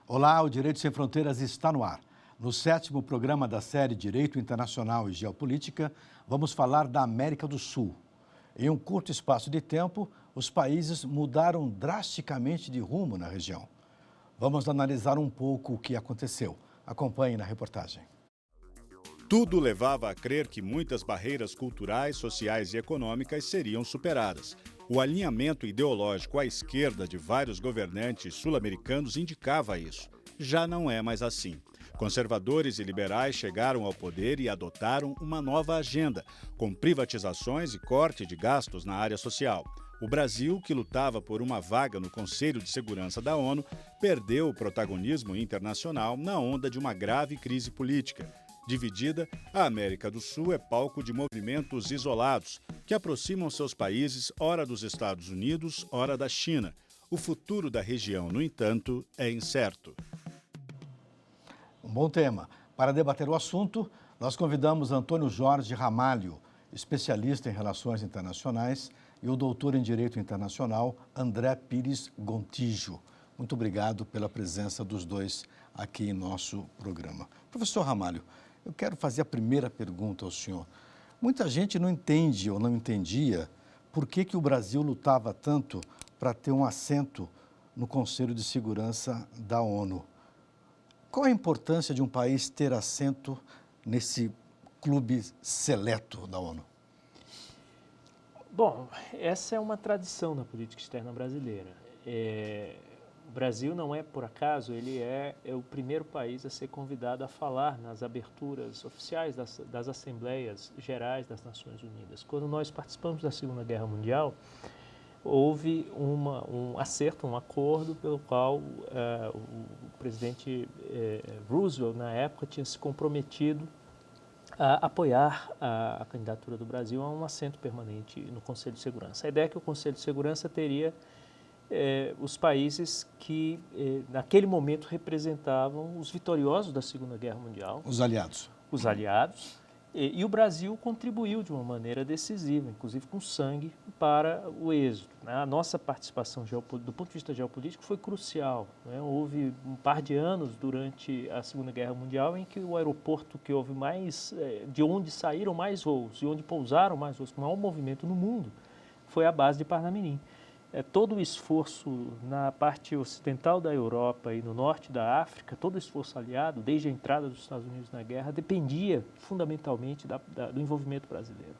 Olá, o Direito Sem Fronteiras está no ar. No 7º programa da série Direito Internacional e Geopolítica, vamos falar da América do Sul. Em um curto espaço de tempo, os países mudaram drasticamente de rumo na região. Vamos analisar um pouco o que aconteceu. Acompanhe na reportagem. Tudo levava a crer que muitas barreiras culturais, sociais e econômicas seriam superadas. O alinhamento ideológico à esquerda de vários governantes sul-americanos indicava isso. Já não é mais assim. Conservadores e liberais chegaram ao poder e adotaram uma nova agenda, com privatizações e corte de gastos na área social. O Brasil, que lutava por uma vaga no Conselho de Segurança da ONU, perdeu o protagonismo internacional na onda de uma grave crise política. Dividida, a América do Sul é palco de movimentos isolados, que aproximam seus países ora dos Estados Unidos, ora da China. O futuro da região, no entanto, é incerto. Um bom tema. Para debater o assunto, nós convidamos Antônio Jorge Ramalho, especialista em relações internacionais, e o doutor em Direito Internacional, André Pires Gontijo. Muito obrigado pela presença dos dois aqui em nosso programa. Professor Ramalho, eu quero fazer a primeira pergunta ao senhor. Muita gente não entende ou não entendia por que o Brasil lutava tanto para ter um assento no Conselho de Segurança da ONU. Qual a importância de um país ter assento nesse clube seleto da ONU? Bom, essa é uma tradição na política externa brasileira. O Brasil não é, por acaso, ele é o primeiro país a ser convidado a falar nas aberturas oficiais das Assembleias Gerais das Nações Unidas. Quando nós participamos da Segunda Guerra Mundial, houve um acerto, um acordo pelo qual o presidente Roosevelt, na época, tinha se comprometido a apoiar a candidatura do Brasil a um assento permanente no Conselho de Segurança. A ideia é que o Conselho de Segurança teria os países que, naquele momento, representavam os vitoriosos da Segunda Guerra Mundial. Os aliados. Os aliados. E o Brasil contribuiu de uma maneira decisiva, inclusive com sangue, para o êxito. A nossa participação do ponto de vista geopolítico foi crucial. Houve um par de anos durante a Segunda Guerra Mundial em que o aeroporto que houve mais, de onde saíram mais voos e onde pousaram mais voos, com o maior movimento no mundo, foi a base de Parnamirim. Todo o esforço na parte ocidental da Europa e no norte da África, todo o esforço aliado, desde a entrada dos Estados Unidos na guerra, dependia fundamentalmente do envolvimento brasileiro.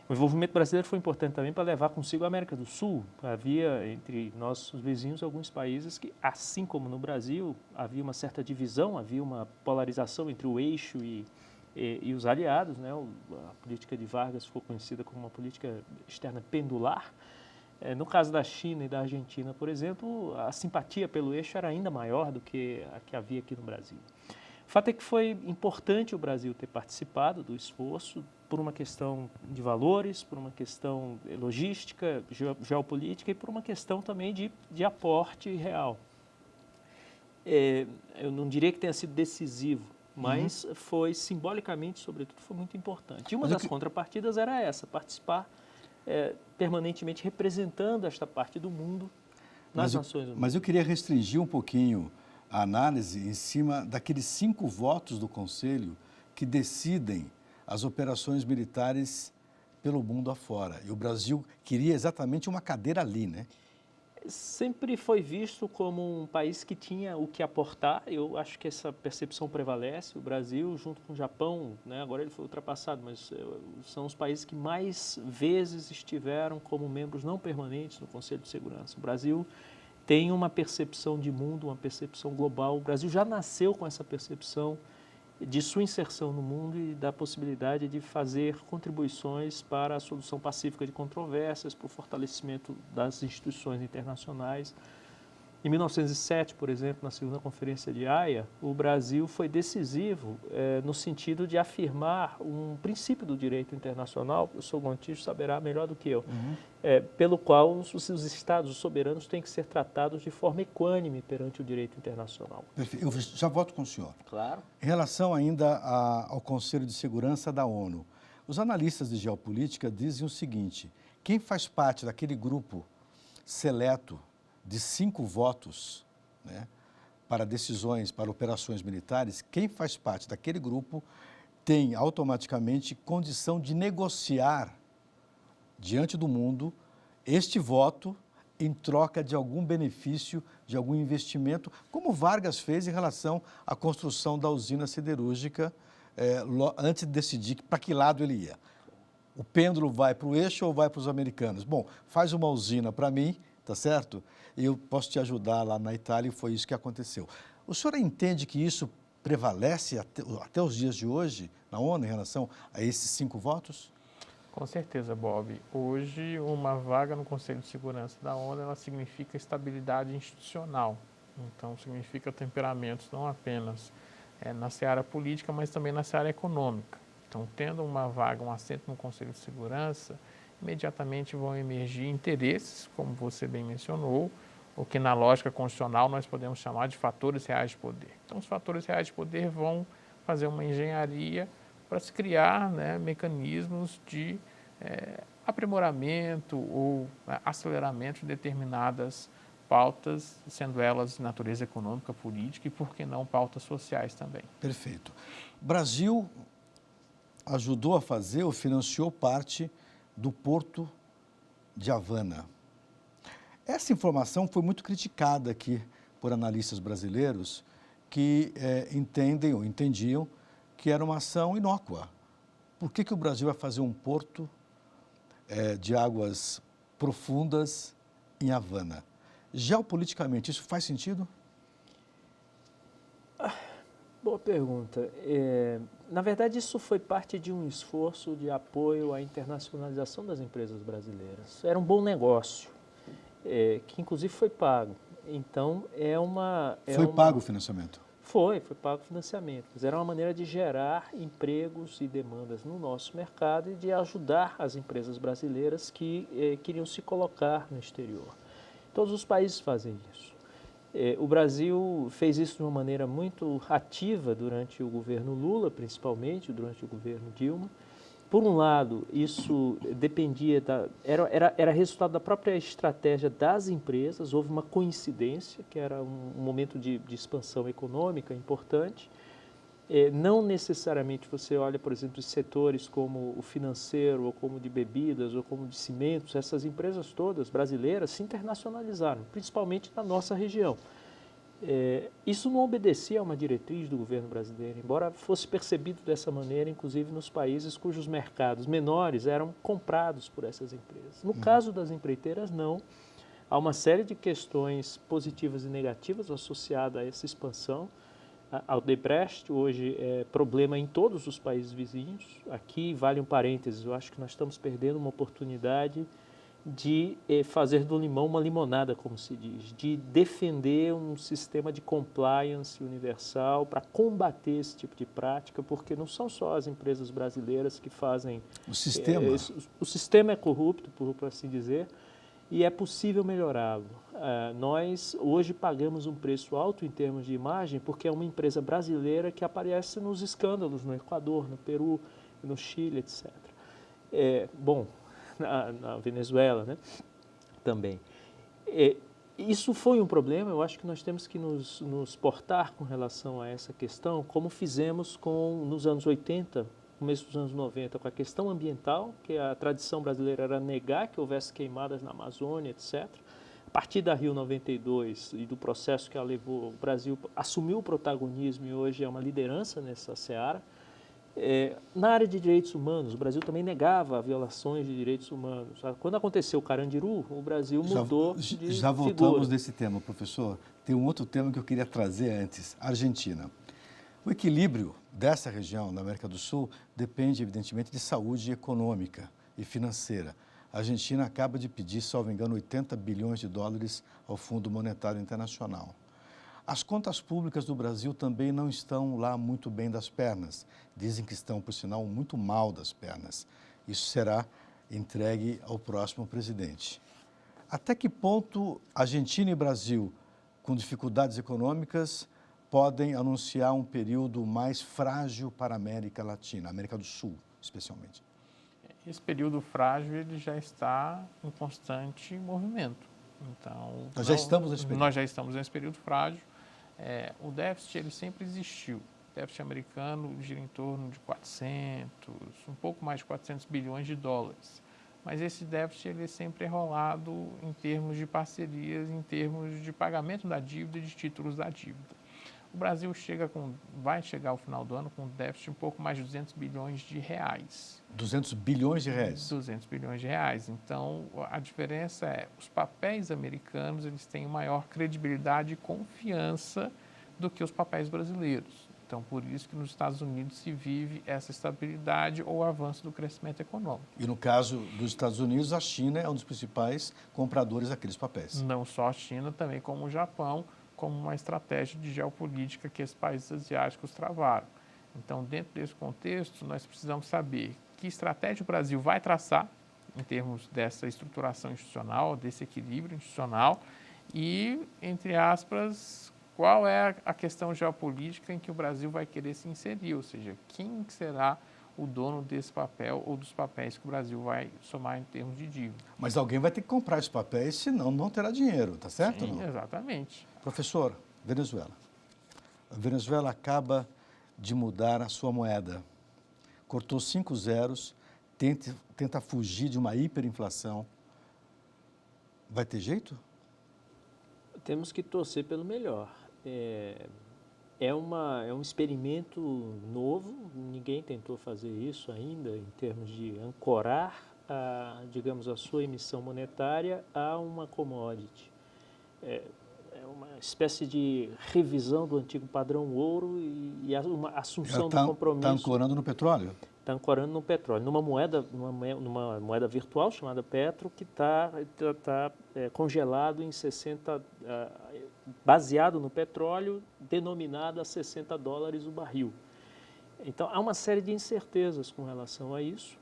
O envolvimento brasileiro foi importante também para levar consigo a América do Sul. Havia entre nossos vizinhos alguns países que, assim como no Brasil, havia uma certa divisão, havia uma polarização entre o eixo e os aliados. A política de Vargas ficou conhecida como uma política externa pendular. No caso da China e da Argentina, por exemplo, a simpatia pelo eixo era ainda maior do que a que havia aqui no Brasil. O fato é que foi importante o Brasil ter participado do esforço por uma questão de valores, por uma questão logística, geopolítica e por uma questão também de aporte real. Eu não diria que tenha sido decisivo, mas foi simbolicamente, sobretudo, foi muito importante. E uma das contrapartidas era essa, participar permanentemente representando esta parte do mundo nas Nações Unidas. Mas eu queria restringir um pouquinho a análise em cima daqueles 5 votos do Conselho que decidem as operações militares pelo mundo afora. E o Brasil queria exatamente uma cadeira ali, né? Sempre foi visto como um país que tinha o que aportar. Eu acho que essa percepção prevalece. O Brasil, junto com o Japão, agora ele foi ultrapassado, mas são os países que mais vezes estiveram como membros não permanentes no Conselho de Segurança. O Brasil tem uma percepção de mundo, uma percepção global. O Brasil já nasceu com essa percepção de sua inserção no mundo e da possibilidade de fazer contribuições para a solução pacífica de controvérsias, para o fortalecimento das instituições internacionais. Em 1907, por exemplo, na segunda conferência de Haia, o Brasil foi decisivo no sentido de afirmar um princípio do direito internacional, o professor Gontijo saberá melhor do que eu, pelo qual os estados soberanos têm que ser tratados de forma equânime perante o direito internacional. Eu já volto com o senhor. Claro. Em relação ainda ao Conselho de Segurança da ONU, os analistas de geopolítica dizem o seguinte, quem faz parte daquele grupo seleto de 5 votos, né, para decisões, para operações militares, quem faz parte daquele grupo tem automaticamente condição de negociar diante do mundo este voto em troca de algum benefício, de algum investimento, como Vargas fez em relação à construção da usina siderúrgica, antes de decidir para que lado ele ia. O pêndulo vai para o eixo ou vai para os americanos? Bom, faz uma usina para mim, tá certo? E eu posso te ajudar lá na Itália, e foi isso que aconteceu. O senhor entende que isso prevalece até os dias de hoje na ONU em relação a esses 5 votos? Com certeza, Bob. Hoje, uma vaga no Conselho de Segurança da ONU, ela significa estabilidade institucional. Então, significa temperamentos não apenas na seara política, mas também na seara econômica. Então, tendo uma vaga, um assento no Conselho de Segurança, imediatamente vão emergir interesses, como você bem mencionou, o que na lógica constitucional nós podemos chamar de fatores reais de poder. Então, os fatores reais de poder vão fazer uma engenharia para se criar, né, mecanismos de aprimoramento ou aceleramento de determinadas pautas, sendo elas de natureza econômica, política e, por que não, pautas sociais também. Perfeito. O Brasil ajudou a fazer ou financiou parte do Porto de Havana. Essa informação foi muito criticada aqui por analistas brasileiros que entendiam que era uma ação inócua. Por que o Brasil vai fazer um porto de águas profundas em Havana? Geopoliticamente, isso faz sentido? Boa pergunta. Na verdade, isso foi parte de um esforço de apoio à internacionalização das empresas brasileiras. Era um bom negócio, que inclusive foi pago. Então, Foi pago o financiamento? Foi pago o financiamento. Mas era uma maneira de gerar empregos e demandas no nosso mercado e de ajudar as empresas brasileiras que queriam se colocar no exterior. Todos os países fazem isso. O Brasil fez isso de uma maneira muito ativa durante o governo Lula, principalmente, durante o governo Dilma. Por um lado, isso dependia era resultado da própria estratégia das empresas, houve uma coincidência, que era um momento de expansão econômica importante. Não necessariamente você olha, por exemplo, setores como o financeiro, ou como de bebidas, ou como de cimentos, essas empresas todas brasileiras se internacionalizaram, principalmente na nossa região. Isso não obedecia a uma diretriz do governo brasileiro, embora fosse percebido dessa maneira, inclusive nos países cujos mercados menores eram comprados por essas empresas. No caso das empreiteiras, não. Há uma série de questões positivas e negativas associadas a essa expansão. A Odebrecht hoje é problema em todos os países vizinhos. Aqui vale um parênteses, eu acho que nós estamos perdendo uma oportunidade de fazer do limão uma limonada, como se diz, de defender um sistema de compliance universal para combater esse tipo de prática, porque não são só as empresas brasileiras que fazem... O sistema. O sistema é corrupto, por assim dizer, e é possível melhorá-lo. Nós hoje pagamos um preço alto em termos de imagem, porque é uma empresa brasileira que aparece nos escândalos no Equador, no Peru, no Chile, etc. Na Venezuela, né? Também. Isso foi um problema, eu acho que nós temos que nos portar com relação a essa questão, como fizemos nos anos 80, começo dos anos 90, com a questão ambiental, que a tradição brasileira era negar que houvesse queimadas na Amazônia, etc. A partir da Rio 92 e do processo que ela levou, o Brasil assumiu o protagonismo e hoje é uma liderança nessa seara. Na área de direitos humanos, o Brasil também negava violações de direitos humanos. Quando aconteceu o Carandiru, o Brasil mudou de figura. Já voltamos desse tema, professor. Tem um outro tema que eu queria trazer antes, Argentina. O equilíbrio dessa região, da América do Sul, depende, evidentemente, de saúde econômica e financeira. A Argentina acaba de pedir, salvo engano, 80 bilhões de dólares ao Fundo Monetário Internacional. As contas públicas do Brasil também não estão lá muito bem das pernas. Dizem que estão, por sinal, muito mal das pernas. Isso será entregue ao próximo presidente. Até que ponto Argentina e Brasil, com dificuldades econômicas, podem anunciar um período mais frágil para a América Latina, América do Sul, especialmente? Esse período frágil ele já está em constante movimento. Então, nós já estamos nesse período. Nós já estamos nesse período frágil. O déficit ele sempre existiu. O déficit americano gira em torno de 400, um pouco mais de 400 bilhões de dólares. Mas esse déficit ele sempre é rolado em termos de parcerias, em termos de pagamento da dívida e de títulos da dívida. O Brasil vai chegar ao final do ano com um déficit um pouco mais de 200 bilhões de reais. 200 bilhões de reais? 200 bilhões de reais. Então, a diferença é, os papéis americanos eles têm maior credibilidade e confiança do que os papéis brasileiros. Então, por isso que nos Estados Unidos se vive essa estabilidade ou avanço do crescimento econômico. E no caso dos Estados Unidos, a China é um dos principais compradores daqueles papéis. Não só a China, também como o Japão, como uma estratégia de geopolítica que esses países asiáticos travaram. Então, dentro desse contexto, nós precisamos saber que estratégia o Brasil vai traçar em termos dessa estruturação institucional, desse equilíbrio institucional e, entre aspas, qual é a questão geopolítica em que o Brasil vai querer se inserir, ou seja, quem será o dono desse papel ou dos papéis que o Brasil vai somar em termos de dívida. Mas alguém vai ter que comprar esses papéis, senão não terá dinheiro, tá certo? Sim, ou não? exatamente. Professor, Venezuela. A Venezuela acaba de mudar a sua moeda. Cortou 5 zeros, tenta fugir de uma hiperinflação. Vai ter jeito? Temos que torcer pelo melhor. É um experimento novo, ninguém tentou fazer isso ainda em termos de ancorar, digamos, a sua emissão monetária a uma commodity. É uma espécie de revisão do antigo padrão ouro e uma assunção do compromisso. Está ancorando no petróleo? Está ancorando no petróleo, numa moeda virtual chamada Petro, que está congelado em 60, baseado no petróleo, denominado a 60 dólares o barril. Então, há uma série de incertezas com relação a isso.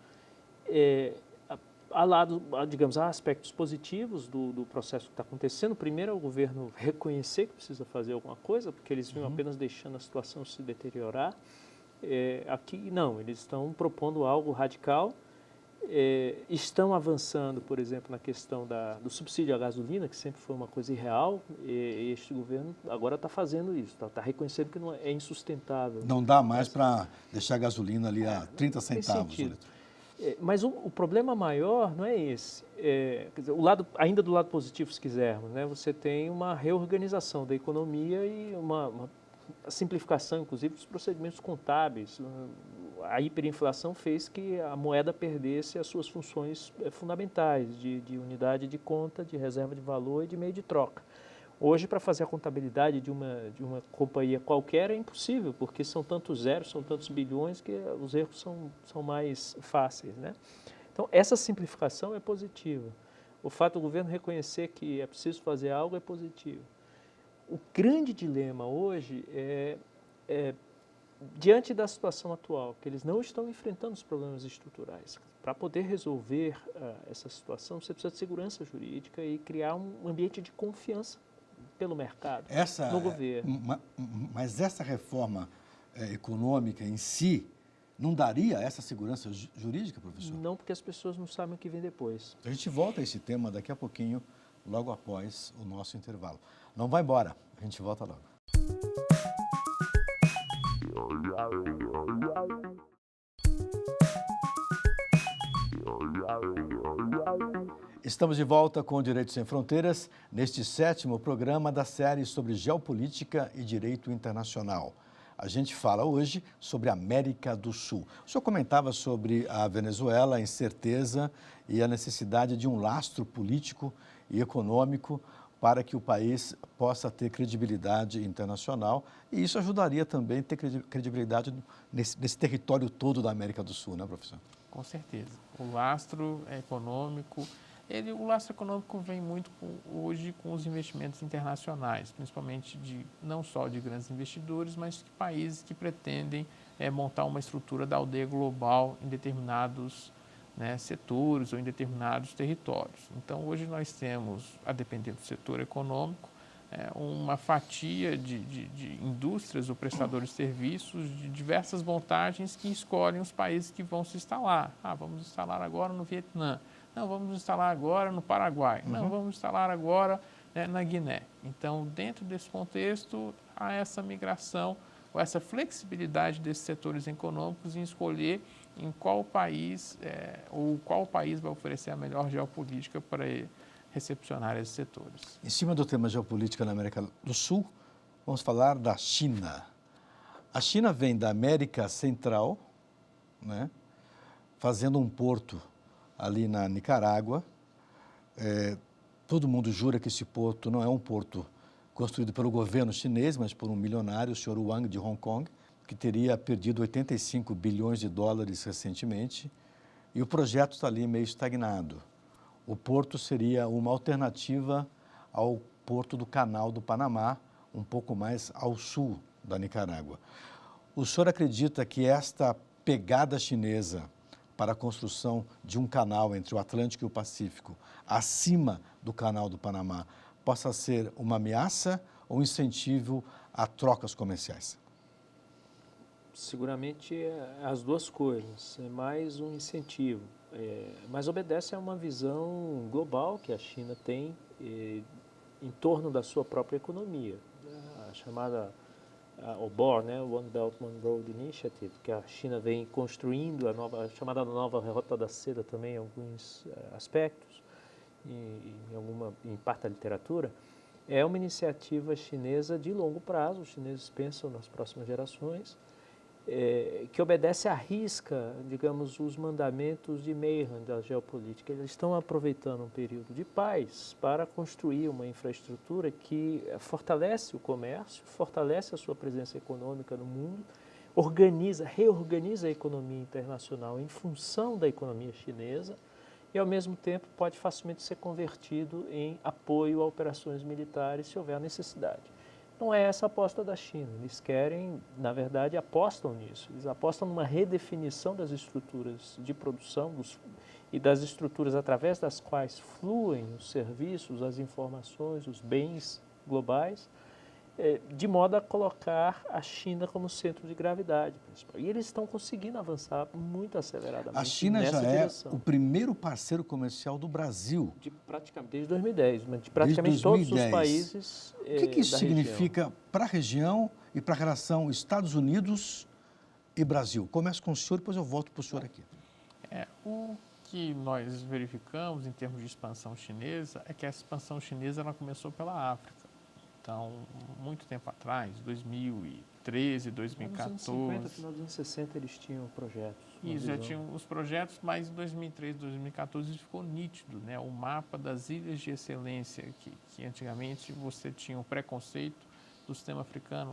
Há aspectos positivos do processo que está acontecendo. Primeiro, é o governo reconhecer que precisa fazer alguma coisa, porque eles vinham apenas deixando a situação se deteriorar. Aqui, não, eles estão propondo algo radical, estão avançando, por exemplo, na questão do subsídio à gasolina, que sempre foi uma coisa irreal, e este governo agora está fazendo isso, está reconhecendo que não é insustentável. Não dá mais para deixar a gasolina ali a 30 centavos o litro. Mas o problema maior não é esse. Quer dizer, ainda do lado positivo, se quisermos, né, você tem uma reorganização da economia e uma simplificação, inclusive, dos procedimentos contábeis. A hiperinflação fez que a moeda perdesse as suas funções fundamentais de unidade de conta, de reserva de valor e de meio de troca. Hoje, para fazer a contabilidade de uma companhia qualquer é impossível, porque são tantos zeros, são tantos bilhões que os erros são mais fáceis, né? Então, essa simplificação é positiva. O fato do governo reconhecer que é preciso fazer algo é positivo. O grande dilema hoje diante da situação atual, que eles não estão enfrentando os problemas estruturais. Para poder resolver essa situação, você precisa de segurança jurídica e criar um ambiente de confiança pelo mercado, no governo. Mas essa reforma econômica em si não daria essa segurança jurídica, professor? Não, porque as pessoas não sabem o que vem depois. A gente volta a esse tema daqui a pouquinho, logo após o nosso intervalo. Não vai embora, a gente volta logo. Estamos de volta com o Direito Sem Fronteiras, neste 7º programa da série sobre geopolítica e direito internacional. A gente fala hoje sobre a América do Sul. O senhor comentava sobre a Venezuela, a incerteza e a necessidade de um lastro político e econômico para que o país possa ter credibilidade internacional, e isso ajudaria também a ter credibilidade nesse território todo da América do Sul, né, professor? Com certeza. O lastro econômico, o lastro econômico vem muito hoje com os investimentos internacionais, principalmente não só de grandes investidores, mas de países que pretendem montar uma estrutura da aldeia global em determinados setores ou em determinados territórios. Então, hoje nós temos, a depender do setor econômico, uma fatia de indústrias ou prestadores de serviços de diversas vantagens que escolhem os países que vão se instalar. Vamos instalar agora no Vietnã. Não, vamos instalar agora no Paraguai. Não, vamos instalar agora na Guiné. Então, dentro desse contexto, há essa migração ou essa flexibilidade desses setores econômicos em escolher em qual país ou qual país vai oferecer a melhor geopolítica para recepcionar esses setores. Em cima do tema geopolítica na América do Sul, vamos falar da China. A China vem da América Central, né, fazendo um porto ali na Nicarágua. Todo mundo jura que esse porto não é um porto construído pelo governo chinês, mas por um milionário, o Sr. Wang, de Hong Kong, que teria perdido 85 bilhões de dólares recentemente, e o projeto está ali meio estagnado. O porto seria uma alternativa ao porto do Canal do Panamá, um pouco mais ao sul da Nicarágua. O senhor acredita que esta pegada chinesa para a construção de um canal entre o Atlântico e o Pacífico, acima do Canal do Panamá, possa ser uma ameaça ou um incentivo a trocas comerciais? Seguramente as duas coisas, é mais um incentivo, mas obedece a uma visão global que a China tem em torno da sua própria economia, a chamada o BOR, né, One Belt One Road Initiative, que a China vem construindo, a chamada nova Rota da Seda também em alguns aspectos, em parte da literatura. É uma iniciativa chinesa de longo prazo, os chineses pensam nas próximas gerações, que obedece à risca, digamos, os mandamentos de Meihan da geopolítica. Eles estão aproveitando um período de paz para construir uma infraestrutura que fortalece o comércio, fortalece a sua presença econômica no mundo, reorganiza a economia internacional em função da economia chinesa e, ao mesmo tempo, pode facilmente ser convertido em apoio a operações militares se houver necessidade. Não é essa a aposta da China. Eles querem, na verdade, apostam nisso. Eles apostam numa redefinição das estruturas de produção e das estruturas através das quais fluem os serviços, as informações, os bens globais, de modo a colocar a China como centro de gravidade principal. E eles estão conseguindo avançar muito aceleradamente nessa direção. A China já é o primeiro parceiro comercial do Brasil. Praticamente desde 2010, mas de praticamente todos os países O que isso significa para a região e para a relação Estados Unidos e Brasil? Começo com o senhor, depois eu volto para o senhor aqui. O que nós verificamos em termos de expansão chinesa é que a expansão chinesa ela começou pela África. Então, muito tempo atrás, 2013, 2014... Nos anos 50, final dos anos 60, eles tinham projetos. Isso, já tinham os projetos, mas em 2013, 2014 ficou nítido, né? O mapa das ilhas de excelência, que antigamente você tinha um preconceito do sistema africano.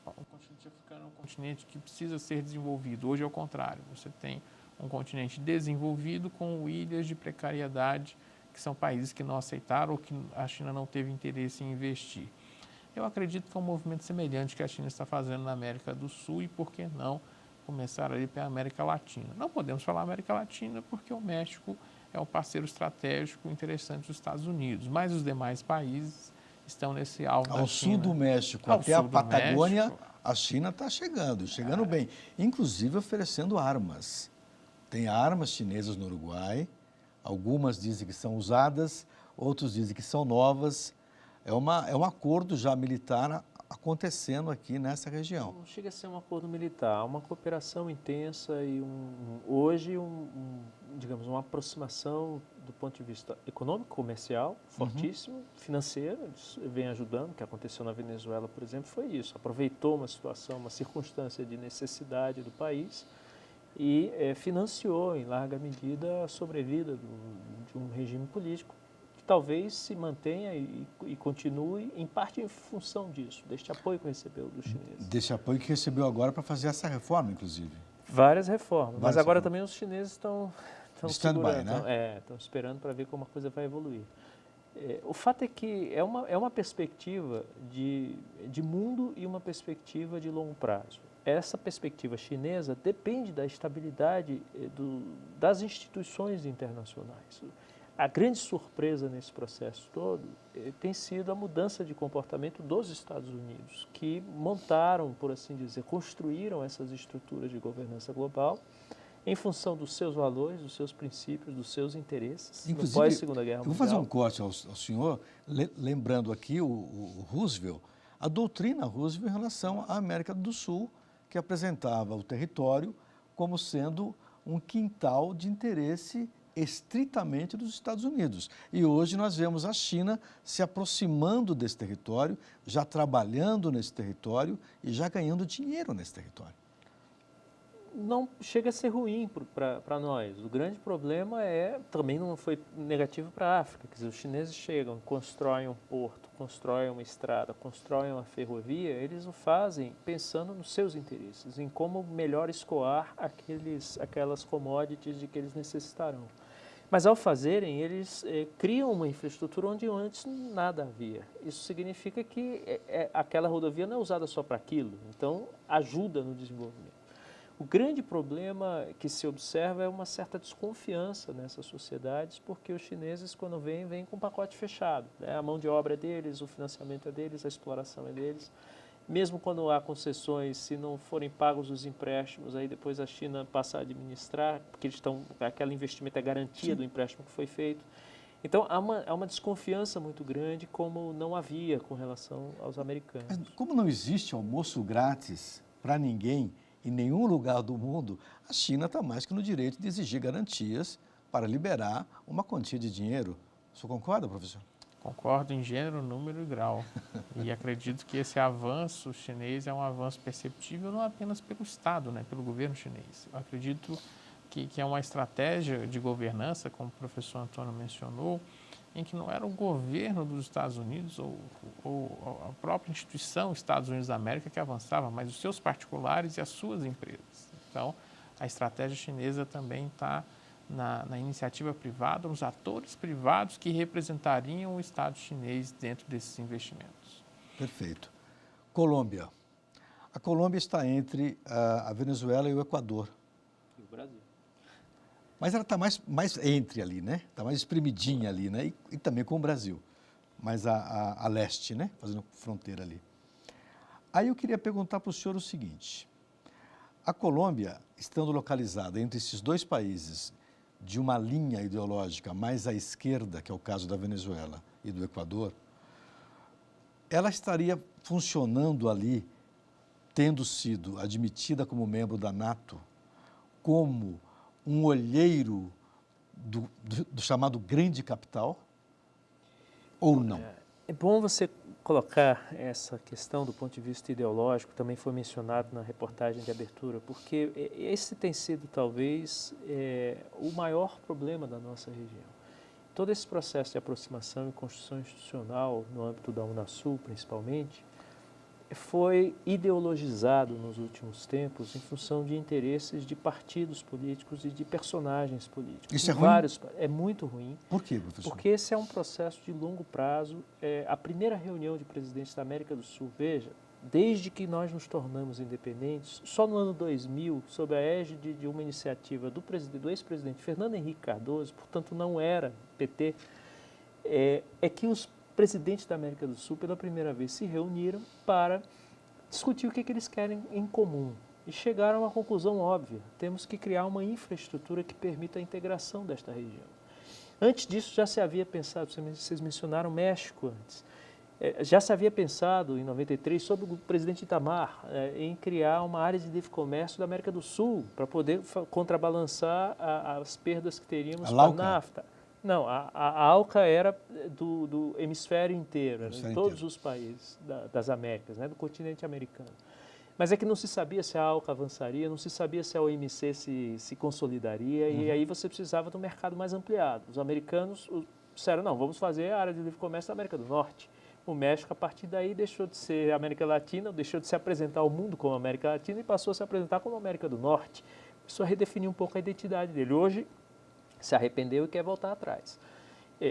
O continente africano é um continente que precisa ser desenvolvido. Hoje é o contrário, você tem um continente desenvolvido com ilhas de precariedade, que são países que não aceitaram ou que a China não teve interesse em investir. Eu acredito que é um movimento semelhante que a China está fazendo na América do Sul e, por que não, começar ali pela América Latina. Não podemos falar América Latina porque o México é um parceiro estratégico interessante dos Estados Unidos, mas os demais países estão nesse alvo da China. Ao sul do México, até a Patagônia, a China está chegando bem, inclusive oferecendo armas. Tem armas chinesas no Uruguai, algumas dizem que são usadas, outros dizem que são novas. É um acordo já militar acontecendo aqui nessa região. Não chega a ser um acordo militar, uma cooperação intensa e hoje digamos, uma aproximação do ponto de vista econômico, comercial, fortíssimo, financeiro, eles vêm ajudando. O que aconteceu na Venezuela, por exemplo, foi isso. Aproveitou uma situação, uma circunstância de necessidade do país e financiou, em larga medida, a sobrevida de um regime político que talvez se mantenha e continue, em parte em função disso, deste apoio que recebeu dos chineses. Desse apoio que recebeu agora para fazer essa reforma, inclusive. Várias reformas, mas agora também os chineses estão stand-by, né? Estão esperando para ver como a coisa vai evoluir. O fato é que é uma perspectiva de mundo e uma perspectiva de longo prazo. Essa perspectiva chinesa depende da estabilidade das instituições internacionais. A grande surpresa nesse processo todo tem sido a mudança de comportamento dos Estados Unidos, que montaram, por assim dizer, construíram essas estruturas de governança global em função dos seus valores, dos seus princípios, dos seus interesses, no pós-Segunda Guerra Mundial. Eu vou fazer um corte ao senhor, lembrando aqui o Roosevelt, a doutrina Roosevelt em relação à América do Sul, que apresentava o território como sendo um quintal de interesse estritamente dos Estados Unidos. E hoje nós vemos a China se aproximando desse território, já trabalhando nesse território e já ganhando dinheiro nesse território. Não chega a ser ruim para nós. O grande problema também não foi negativo para a África. Quer dizer, os chineses chegam, constroem um porto, constroem uma estrada, constroem uma ferrovia, eles o fazem pensando nos seus interesses, em como melhor escoar aquelas commodities de que eles necessitarão. Mas ao fazerem, eles criam uma infraestrutura onde antes nada havia. Isso significa que aquela rodovia não é usada só para aquilo, então ajuda no desenvolvimento. O grande problema que se observa é uma certa desconfiança nessas sociedades, porque os chineses, quando vêm com um pacote fechado, né? A mão de obra é deles, o financiamento é deles, a exploração é deles. Mesmo quando há concessões, se não forem pagos os empréstimos, aí depois a China passa a administrar, porque aquele investimento é garantia do empréstimo que foi feito. Então, há uma desconfiança muito grande, como não havia com relação aos americanos. Mas como não existe almoço grátis para ninguém em nenhum lugar do mundo, a China está mais que no direito de exigir garantias para liberar uma quantia de dinheiro. O senhor concorda, professor? Concordo em gênero, número e grau. E acredito que esse avanço chinês é um avanço perceptível não apenas pelo Estado, né, pelo governo chinês. Eu acredito que é uma estratégia de governança, como o professor Antônio mencionou, em que não era o governo dos Estados Unidos ou a própria instituição Estados Unidos da América que avançava, mas os seus particulares e as suas empresas. Então, a estratégia chinesa também está na iniciativa privada, nos atores privados que representariam o Estado chinês dentro desses investimentos. Perfeito. Colômbia. A Colômbia está entre a Venezuela e o Equador. E o Brasil. Mas ela está mais entre ali, né? Está mais espremidinha ali, né? E também com o Brasil, mais a leste, né? Fazendo fronteira ali. Aí eu queria perguntar para o senhor o seguinte: a Colômbia, estando localizada entre esses dois países de uma linha ideológica mais à esquerda, que é o caso da Venezuela e do Equador, ela estaria funcionando ali, tendo sido admitida como membro da NATO, como um olheiro do chamado grande capital, ou não? É bom você colocar essa questão do ponto de vista ideológico, também foi mencionado na reportagem de abertura, porque esse tem sido talvez o maior problema da nossa região. Todo esse processo de aproximação e construção institucional, no âmbito da Unasul principalmente, foi ideologizado nos últimos tempos em função de interesses de partidos políticos e de personagens políticos. Isso é ruim? É muito ruim. Por quê, professor? Porque esse é um processo de longo prazo. A primeira reunião de presidentes da América do Sul, veja, desde que nós nos tornamos independentes, só no ano 2000, sob a égide de uma iniciativa do ex-presidente Fernando Henrique Cardoso, portanto não era PT, é que os presidentes da América do Sul, pela primeira vez, se reuniram para discutir o que eles querem em comum. E chegaram a uma conclusão óbvia: temos que criar uma infraestrutura que permita a integração desta região. Antes disso, já se havia pensado, vocês mencionaram México antes, já se havia pensado, em 93, sob o presidente Itamar, em criar uma área de livre comércio da América do Sul, para poder contrabalançar as perdas que teríamos com a NAFTA. Não, a ALCA era do hemisfério inteiro, em todos os países das Américas, né, do continente americano. Mas é que não se sabia se a ALCA avançaria, não se sabia se a OMC se consolidaria, e aí você precisava de um mercado mais ampliado. Os americanos disseram: não, vamos fazer a área de livre comércio da América do Norte. O México, a partir daí, deixou de ser América Latina, deixou de se apresentar ao mundo como América Latina e passou a se apresentar como América do Norte. Isso redefiniu um pouco a identidade dele. Hoje, se arrependeu e quer voltar atrás.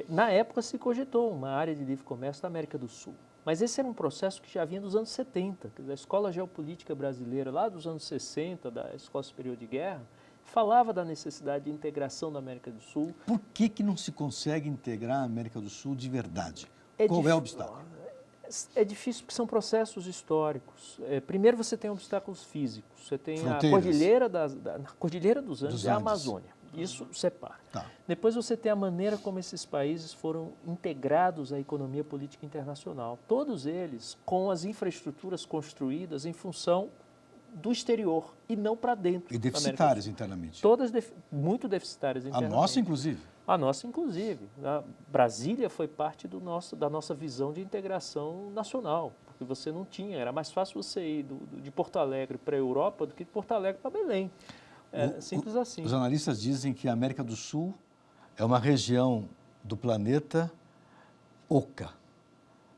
Na época se cogitou uma área de livre comércio da América do Sul, mas esse era um processo que já vinha dos anos 70, da Escola Geopolítica Brasileira, lá dos anos 60, da Escola Superior de Guerra, falava da necessidade de integração da América do Sul. Por que não se consegue integrar a América do Sul de verdade? Qual é o obstáculo? É difícil porque são processos históricos. Primeiro você tem obstáculos físicos. Você tem a Cordilheira dos Andes e a Amazônia. Isso separa. Tá. Depois você tem a maneira como esses países foram integrados à economia política internacional. Todos eles com as infraestruturas construídas em função do exterior e não para dentro. E deficitárias internamente. Todas muito deficitárias internamente. A nossa, inclusive. A nossa, inclusive. A Brasília foi parte da nossa visão de integração nacional, porque você não tinha, era mais fácil você ir de Porto Alegre para a Europa do que de Porto Alegre para Belém. Simples assim. Os analistas dizem que a América do Sul é uma região do planeta oca,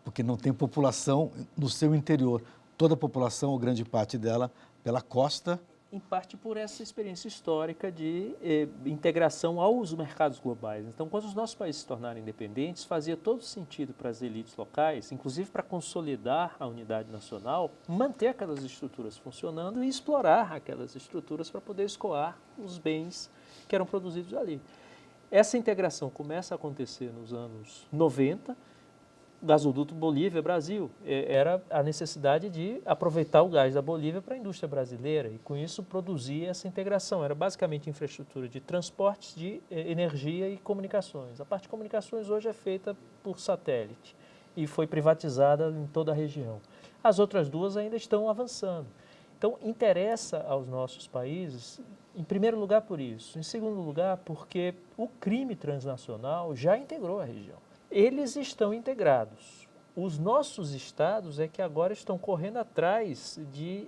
porque não tem população no seu interior. Toda a população, ou grande parte dela, pela costa. Em parte por essa experiência histórica de integração aos mercados globais. Então, quando os nossos países se tornaram independentes, fazia todo sentido para as elites locais, inclusive para consolidar a unidade nacional, manter aquelas estruturas funcionando e explorar aquelas estruturas para poder escoar os bens que eram produzidos ali. Essa integração começa a acontecer nos anos 90, gasoduto Bolívia-Brasil. Era a necessidade de aproveitar o gás da Bolívia para a indústria brasileira e, com isso, produzir essa integração. Era basicamente infraestrutura de transportes, de energia e comunicações. A parte de comunicações hoje é feita por satélite e foi privatizada em toda a região. As outras duas ainda estão avançando. Então, interessa aos nossos países, em primeiro lugar, por isso. Em segundo lugar, porque o crime transnacional já integrou a região. Eles estão integrados. Os nossos estados é que agora estão correndo atrás de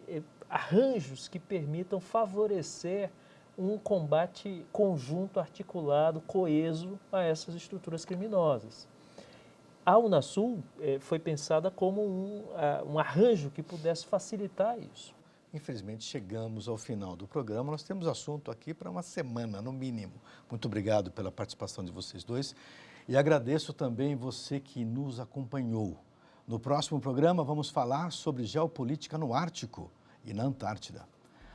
arranjos que permitam favorecer um combate conjunto, articulado, coeso a essas estruturas criminosas. A Unasul foi pensada como um arranjo que pudesse facilitar isso. Infelizmente, chegamos ao final do programa. Nós temos assunto aqui para uma semana, no mínimo. Muito obrigado pela participação de vocês dois. E agradeço também você que nos acompanhou. No próximo programa, vamos falar sobre geopolítica no Ártico e na Antártida.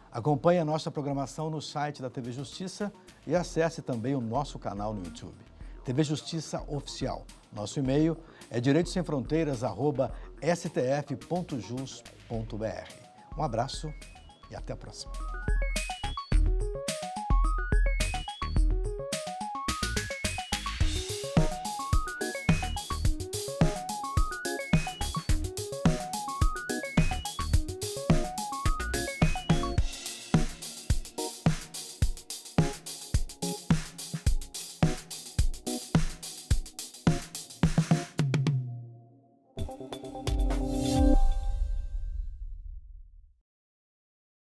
Acompanhe a nossa programação no site da TV Justiça e acesse também o nosso canal no YouTube. TV Justiça Oficial. Nosso e-mail é direitosemfronteiras@stf.jus.br. Um abraço e até a próxima.